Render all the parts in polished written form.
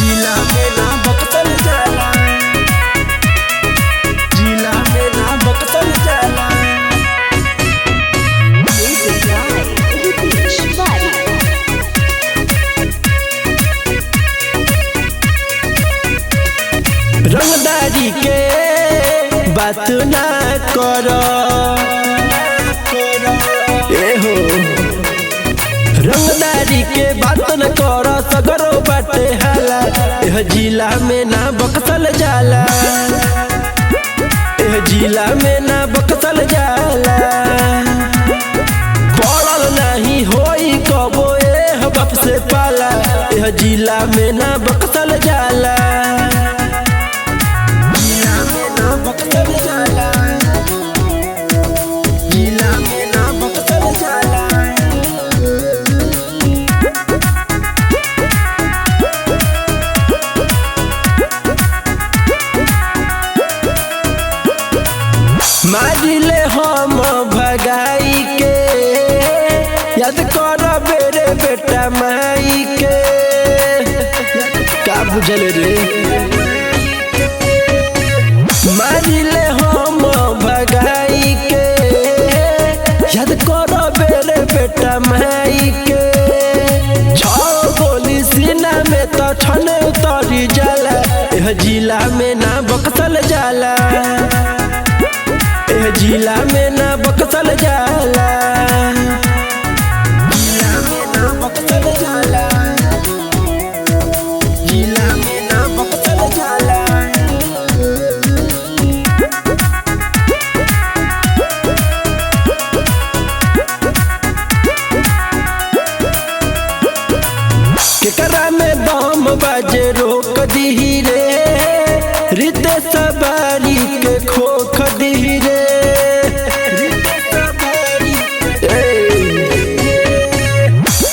जिला में ना बक्सल जाला, जिला में ना बक्सल जाला। रंगदारी के बात ना करो हो, रंगदारी के बात न करो, सगरो बाटे हाला। यह जिला में ना बक्सल जाला, यह जिला में ना बक्सल जाला। पड़ल नहीं होई कबो एह बाप से पाला, यह जिला में ना बक्सल जाला, जिला में ना बक्सल जाला, जिला में ना बक्सल जाला। मारिले हम भगाई के, याद कर बेरे बेटा माई के। का बुझल रे, मारिले हम भगाई के, याद कर बेरे बेटा माई के। छो गोली सीना में तो छने उतरी जाला, यह जिला में ना बक्सल जाला, जिला में ना बक्सल जाला, जिला में ना बक्सल जाला, जिला में ना बक्सल जाला। केकरा में दम बाजे रोक दी रे, रिते सवारी के खोख दी रे।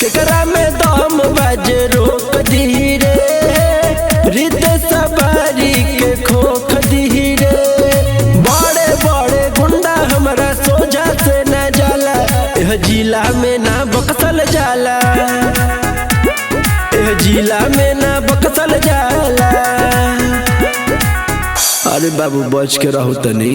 केकरा में दम बाजे रोक दी रे, रिते सवारी के खोख दी रे। बड़े बड़े गुंडा हमारा सोझा से न जाला, यह जिला में ना बक्सल जाला, यह जिला में ना बक्सल जाला। अरे बाबू बच के रहो तनी।